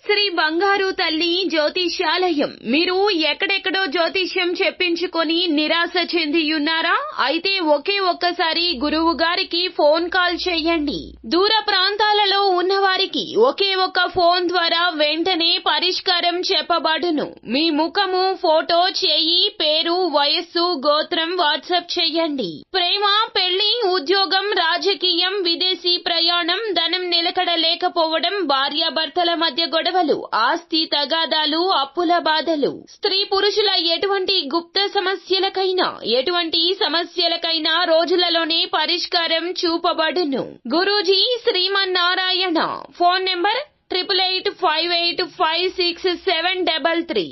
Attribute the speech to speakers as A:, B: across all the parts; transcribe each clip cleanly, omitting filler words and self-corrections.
A: శ్రీ బంగారు తల్లి జ్యోతిష్యాలయం. మీరు ఎక్కడెక్కడో జ్యోతిష్యం చెప్పించుకొని నిరాశ చెందియున్నారా? అయితే ఒకే ఒక్కసారి గురువు గారికి ఫోన్ కాల్ చేయండి. దూర ప్రాంతాలలో ఉన్నవారికి ఒకే ఒక్క ఫోన్ ద్వారా వెంటనే పరిష్కారం చెప్పబడును. మీ ముఖము, ఫోటో, చేయి, పేరు, వయస్సు, గోత్రం వాట్సాప్ చేయండి. ప్రేమ, పెళ్లి, ఉద్యోగం, రాజకీయం, విదేశీ ప్రయాణం, ధనం నిలకడ లేకపోవడం, భార్యాభర్తల మధ్య గొడవలు, ఆస్తి తగాదాలు, అప్పుల బాధలు, స్త్రీ పురుషుల ఎటువంటి గుప్త సమస్యలకైనా రోజులలోనే పరిష్కారం చూపబడును. Guruji Srimannarayana. Phone number 8858856733.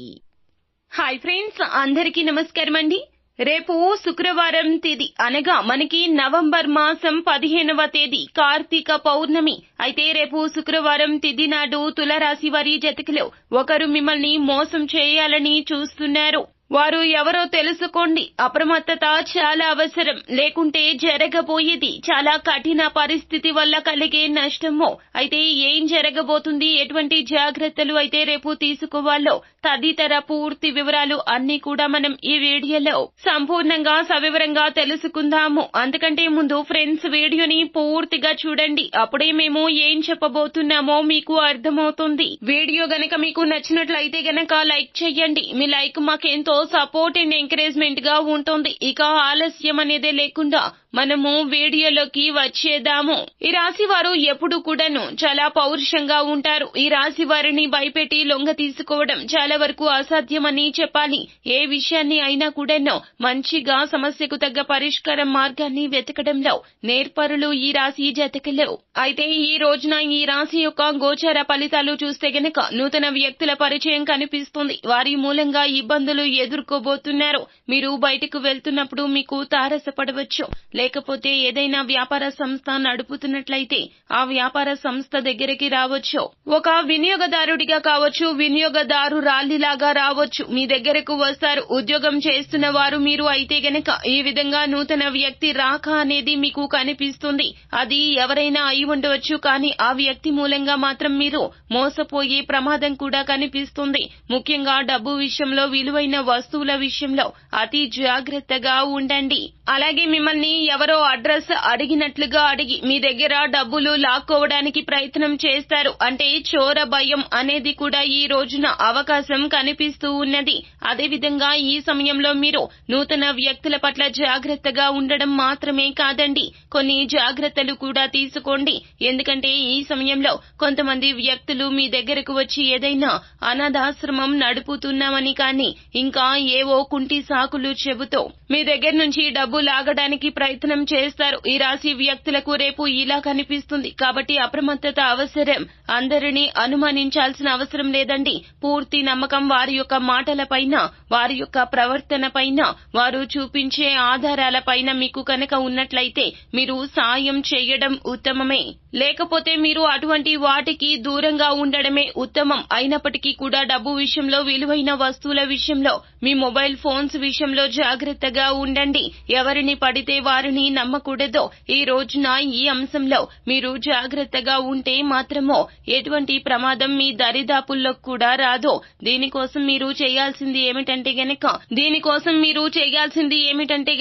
A: Hi friends, అందరికీ నమస్కారం అండి. రేపు శుక్రవారం తేదీ అనగా మనకి నవంబర్ మాసం 15వ తేదీ కార్తీక పౌర్ణమి. అయితే రేపు శుక్రవారం తిథి నాడు తులారాశి వారి జాతకులు ఒకరు మిమ్మల్ని మోసం చేయాలని చూస్తున్నారు. వారు ఎవరో తెలుసుకోండి. అప్రమత్తత చాలా అవసరం. లేకుంటే జరగబోయేది చాలా కఠిన పరిస్థితి వల్ల కలిగే నష్టమో. అయితే ఏం జరగబోతుంది, ఎటువంటి జాగ్రత్తలు అయితే రేపు తీసుకోవాలో తదితర పూర్తి వివరాలు అన్ని కూడా మనం ఈ వీడియోలో సంపూర్ణంగా సవివరంగా తెలుసుకుందాము. అంతకంటే ముందు ఫ్రెండ్స్, వీడియోని పూర్తిగా చూడండి. అప్పుడే మేము ఏం చెప్పబోతున్నామో మీకు అర్థమవుతుంది. వీడియో గనక మీకు నచ్చినట్లయితే గనక లైక్ చేయండి. మీ లైక్ మాకెంతో సపోర్ట్ అండ్ ఎంకరేజ్మెంట్ గా ఉంటుంది. ఇక ఆలస్యం అనేదే లేకుండా మనము వీడియోలోకి వచ్చేద్దాము. ఈ రాశి వారు ఎప్పుడు కూడాను చాలా పౌరుషంగా ఉంటారు. ఈ రాశి వారిని భయపెట్టి లొంగ తీసుకోవడం చాలా వరకు అసాధ్యమని చెప్పాలి. ఏ విషయాన్ని అయినా కూడాను మంచిగా సమస్యకు తగ్గ పరిష్కార మార్గాన్ని వెతకడంలో నేర్పరులు ఈ రాశి జాతకులు. అయితే ఈ రోజున ఈ రాశి యొక్క గోచార ఫలితాలు చూస్తే గనక నూతన వ్యక్తుల పరిచయం కనిపిస్తుంది. వారి మూలంగా ఇబ్బందులు ఎదుర్కోబోతున్నారు. మీరు బయటకు వెళ్తున్నప్పుడు మీకు తారసపడవచ్చు. లేకపోతే ఏదైనా వ్యాపార సంస్థ నడుపుతున్నట్లయితే ఆ వ్యాపార సంస్థ దగ్గరికి రావచ్చు. ఒక వినియోగదారుడిగా కావచ్చు, వినియోగదారురాలిలాగా రావచ్చు, మీ దగ్గరకు వస్తారు. ఉద్యోగం చేస్తున్న వారు మీరు అయితే గనక ఈ విధంగా నూతన వ్యక్తి రాక అనేది మీకు కనిపిస్తుంది. అది ఎవరైనా అయి ఉండవచ్చు, కానీ ఆ వ్యక్తి మూలంగా మాత్రం మీరు మోసపోయే ప్రమాదం కూడా కనిపిస్తుంది. ముఖ్యంగా డబ్బు విషయంలో, విలువైన వస్తువుల విషయంలో అతి జాగ్రత్తగా ఉండండి. అలాగే మిమ్మల్ని ఎవరో అడ్రస్ అడిగినట్లుగా అడిగి మీ దగ్గర డబ్బులు లాక్కోవడానికి ప్రయత్నం చేస్తారు. అంటే చోర భయం అనేది కూడా ఈ రోజున అవకాశం కనిపిస్తూ ఉన్నది. అదేవిధంగా ఈ సమయంలో మీరు నూతన వ్యక్తుల పట్ల జాగ్రత్తగా ఉండడం మాత్రమే కాదండి, కొన్ని జాగ్రత్తలు కూడా తీసుకోండి. ఎందుకంటే ఈ సమయంలో కొంతమంది వ్యక్తులు మీ దగ్గరకు వచ్చి ఏదైనా అనాథాశ్రమం నడుపుతున్నామని కానీ ఇంకా ఏవో కుంటి సాకులు చెబుతూ మీ దగ్గర నుంచి డబ్బు లాగడానికి ప్రయత్నం చేస్తారు. ఈ రాశి వ్యక్తులకు రేపు ఇలా కనిపిస్తుంది. కాబట్టి అప్రమత్తత అవసరం. అందరినీ అనుమానించాల్సిన అవసరం లేదండి. పూర్తి నమ్మకం వారి యొక్క మాటల పైన, వారి యొక్క ప్రవర్తన పైన, వారు చూపించే ఆధారాల పైన మీకు కనుక ఉన్నట్లయితే మీరు సాయం చేయడం ఉత్తమమే. లేకపోతే మీరు అటువంటి వాటికి దూరంగా ఉండడమే ఉత్తమం. అయినప్పటికీ కూడా డబ్బు విషయంలో, విలువైన వస్తువుల విషయంలో, మీ మొబైల్ ఫోన్స్ విషయంలో జాగ్రత్తగా ఉండండి. ఎవరిని పడితే వారిని నమ్మకూడదు. ఈ రోజున ఈ అంశంలో మీరు జాగ్రత్తగా ఉంటే మాత్రమో ఎటువంటి ప్రమాదం మీ దరిదాపుల్లో కూడా రాదు. దీనికోసం మీరు చేయాల్సింది ఏమిటంటే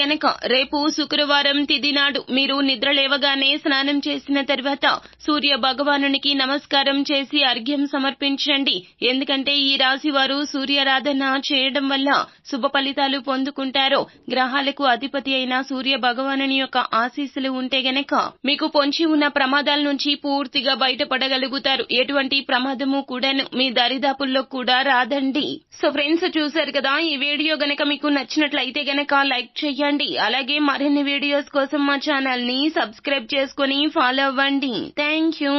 A: గనక రేపు శుక్రవారం తిథి నాడు మీరు నిద్ర లేవగానే స్నానం చేసిన తర్వాత సూర్య భగవానునికి నమస్కారం చేసి అర్ఘ్యం సమర్పించండి. ఎందుకంటే ఈ రాశి వారు సూర్యారాధన చేయడం వల్ల శుభ ఫలితాలు పొందుకుంటారు. గ్రహాలకు అధిపతి అయిన సూర్య భగవానుని యొక్క ఆశీస్సులు ఉంటే గనక మీకు పొంచి ఉన్న ప్రమాదాల నుంచి పూర్తిగా బయటపడగలుగుతారు. ఎటువంటి ప్రమాదము కూడాను మీ దరిదాపుల్లో కూడా రాదండి. సో ఫ్రెండ్స్, చూశారు కదా, ఈ వీడియో గనక మీకు నచ్చినట్లయితే గనక లైక్ చేయండి. అలాగే మరిన్ని వీడియోస్ కోసం మా ఛానల్ ని సబ్స్క్రైబ్ చేసుకుని ఫాలో అవ్వండి. Thank you.